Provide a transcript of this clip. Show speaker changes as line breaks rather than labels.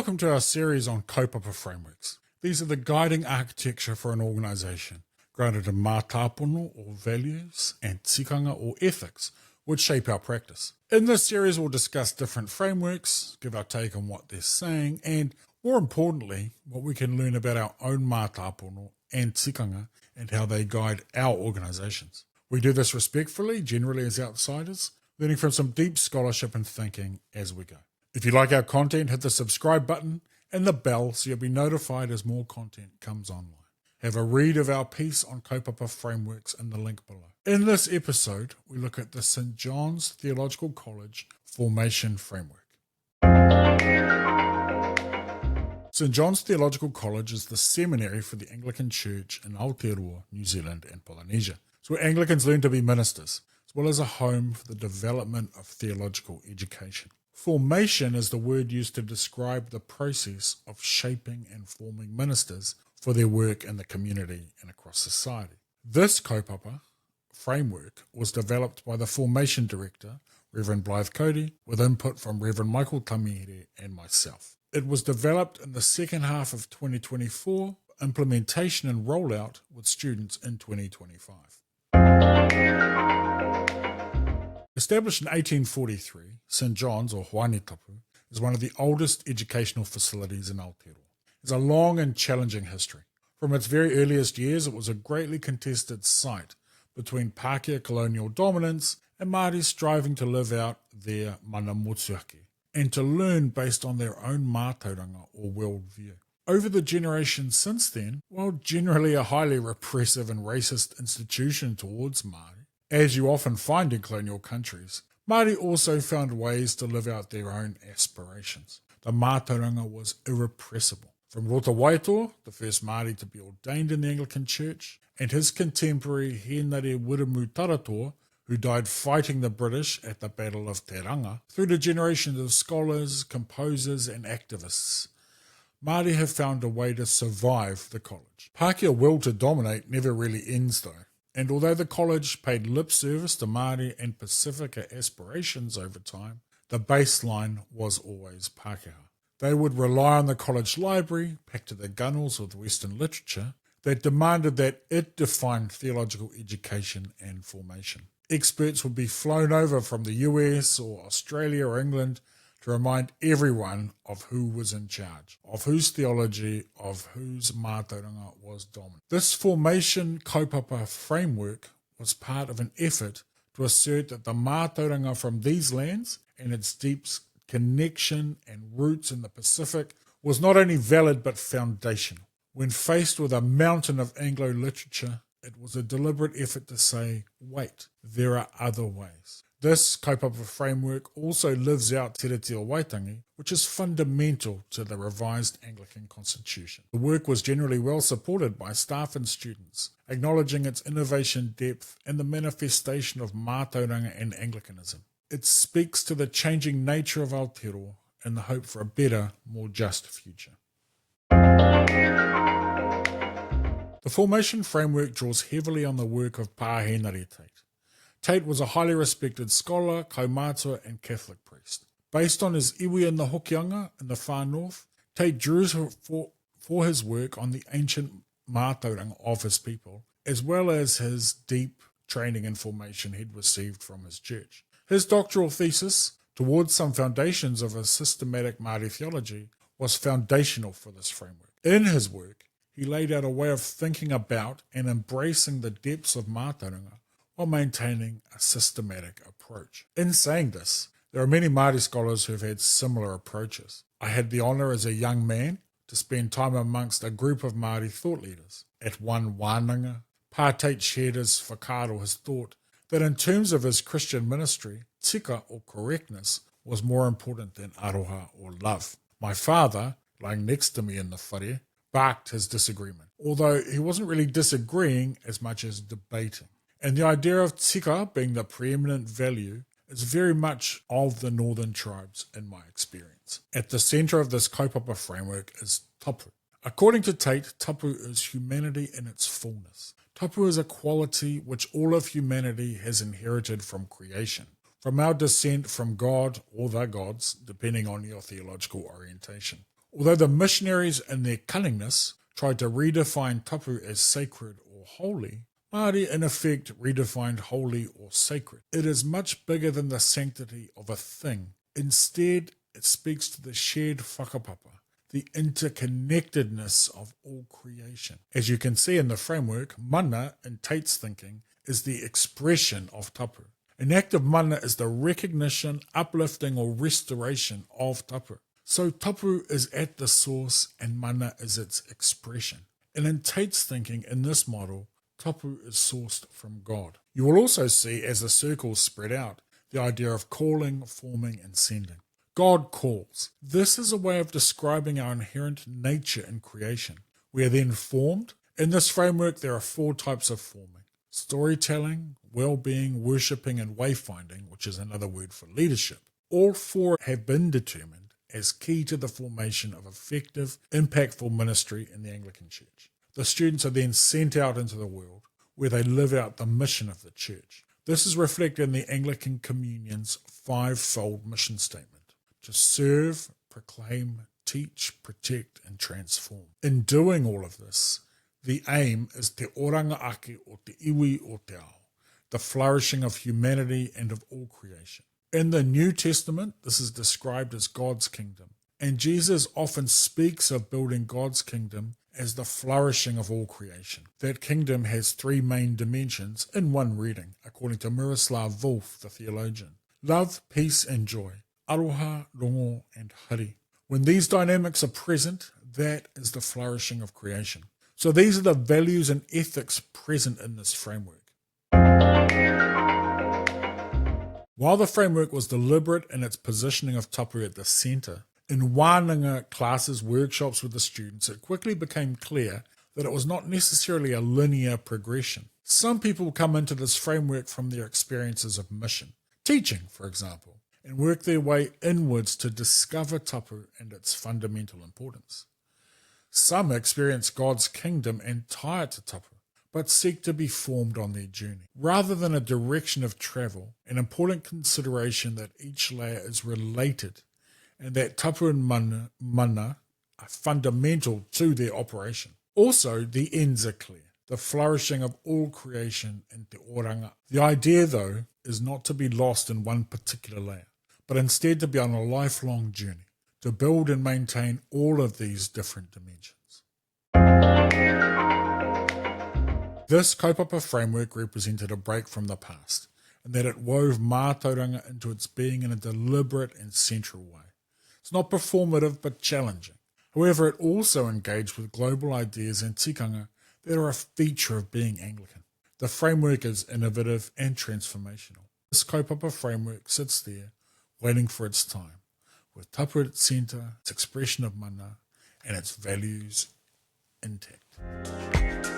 Welcome to our series on Kaupapa Frameworks. These are the guiding architecture for an organisation, grounded in mātāpono or values and tikanga or ethics, which shape our practice. In this series we'll discuss different frameworks, give our take on what they're saying, and more importantly, what we can learn about our own mātāpono and tikanga and how they guide our organisations. We do this respectfully, generally as outsiders, learning from some deep scholarship and thinking as we go. If you like our content, hit the subscribe button and the bell so you'll be notified as more content comes online. Have a read of our piece on Kaupapa Frameworks in the link below. In this episode, we look at the St. John's Theological College Formation Framework. St. John's Theological College is the seminary for the Anglican Church in Aotearoa, New Zealand and Polynesia. It's where Anglicans learn to be ministers, as well as a home for the development of theological education. Formation is the word used to describe the process of shaping and forming ministers for their work in the community and across society. This kaupapa framework was developed by the formation director, Reverend Blythe Cody, with input from Reverend Michael Tamihere and myself. It was developed in the second half of 2024, implementation and rollout with students in 2025. Established in 1843, St. John's, or Hoanetapu, is one of the oldest educational facilities in Aotearoa. It has a long and challenging history. From its very earliest years, it was a greatly contested site between Pākehā colonial dominance and Māori striving to live out their mana motuhake and to learn based on their own mātauranga or worldview. Over the generations since then, while generally a highly repressive and racist institution towards Māori, as you often find in colonial countries, Māori also found ways to live out their own aspirations. The mātauranga was irrepressible. From Rota Waitoa, the first Māori to be ordained in the Anglican Church, and his contemporary Henare Wiremu Taratoa, who died fighting the British at the Battle of Te Ranga, through to generations of scholars, composers and activists, Māori have found a way to survive the college. Pākehā will to dominate never really ends though. And although the college paid lip service to Māori and Pacifica aspirations over time, the baseline was always Pākehā. They would rely on the college library, packed to their gunnels with Western literature, that demanded that it define theological education and formation. Experts would be flown over from the US or Australia or England to remind everyone of who was in charge, of whose theology, of whose mātauranga was dominant. This formation kaupapa framework was part of an effort to assert that the mātauranga from these lands and its deep connection and roots in the Pacific was not only valid but foundational. When faced with a mountain of Anglo literature, it was a deliberate effort to say, wait, there are other ways. This kaupapa framework also lives out Te Reti o Waitangi, which is fundamental to the revised Anglican Constitution. The work was generally well supported by staff and students, acknowledging its innovation depth and the manifestation of mātauranga and Anglicanism. It speaks to the changing nature of Aotearoa and the hope for a better, more just future. The formation framework draws heavily on the work of Pāhenare Tate. Tate was a highly respected scholar, kaumātua and Catholic priest. Based on his iwi in the Hokianga in the far north, Tate drew for his work on the ancient mātauranga of his people, as well as his deep training and formation he'd received from his church. His doctoral thesis, Towards Some Foundations of a Systematic Māori Theology, was foundational for this framework. In his work, he laid out a way of thinking about and embracing the depths of mātauranga while maintaining a systematic approach. In saying this, there are many Māori scholars who have had similar approaches. I had the honour as a young man to spend time amongst a group of Māori thought leaders. At one wānanga, Pa Tate shared his whakaaro, his thought, that in terms of his Christian ministry, tika or correctness was more important than aroha or love. My father, lying next to me in the whare, barked his disagreement, although he wasn't really disagreeing as much as debating. And the idea of tika being the preeminent value is very much of the northern tribes in my experience. At the centre of this kaupapa framework is tapu. According to Tate, tapu is humanity in its fullness. Tapu is a quality which all of humanity has inherited from creation, from our descent from God or the gods, depending on your theological orientation. Although the missionaries in their cunningness tried to redefine tapu as sacred or holy, Māori in effect redefined holy or sacred. It is much bigger than the sanctity of a thing. Instead, it speaks to the shared whakapapa, the interconnectedness of all creation. As you can see in the framework, mana, in Tate's thinking, is the expression of tapu. An act of mana is the recognition, uplifting or restoration of tapu. So tapu is at the source and mana is its expression. And in Tate's thinking, in this model, tapu is sourced from God. You will also see, as the circles spread out, the idea of calling, forming and sending. God calls. This is a way of describing our inherent nature in creation. We are then formed. In this framework, there are 4 types of forming: storytelling, well-being, worshipping, and wayfinding, which is another word for leadership. All 4 have been determined as key to the formation of effective, impactful ministry in the Anglican Church. The students are then sent out into the world, where they live out the mission of the Church. This is reflected in the Anglican Communion's 5-fold mission statement: to serve, proclaim, teach, protect, and transform. In doing all of this, the aim is te oranga ake o te iwi o te ao, the flourishing of humanity and of all creation. In the New Testament, this is described as God's kingdom, and Jesus often speaks of building God's kingdom as the flourishing of all creation. That kingdom has 3 main dimensions in one reading, according to Miroslav Volf, the theologian: love, peace, and joy. Aroha, rongo, and hari. When these dynamics are present, that is the flourishing of creation. So these are the values and ethics present in this framework. While the framework was deliberate in its positioning of tapu at the centre, in wānanga classes, workshops with the students, it quickly became clear that it was not necessarily a linear progression. Some people come into this framework from their experiences of mission, teaching, for example, and work their way inwards to discover tapu and its fundamental importance. Some experience God's kingdom and tie it to tapu, but seek to be formed on their journey. Rather than a direction of travel, an important consideration that each layer is related and that tapu and mana are fundamental to their operation. Also, the ends are clear: the flourishing of all creation in te oranga. The idea, though, is not to be lost in one particular layer, but instead to be on a lifelong journey, to build and maintain all of these different dimensions. This kaupapa framework represented a break from the past, in that it wove mātauranga into its being in a deliberate and central way. It's not performative but challenging. However, it also engaged with global ideas and tikanga that are a feature of being Anglican. The framework is innovative and transformational. This kaupapa framework sits there, waiting for its time, with tapu at its centre, its expression of mana, and its values intact.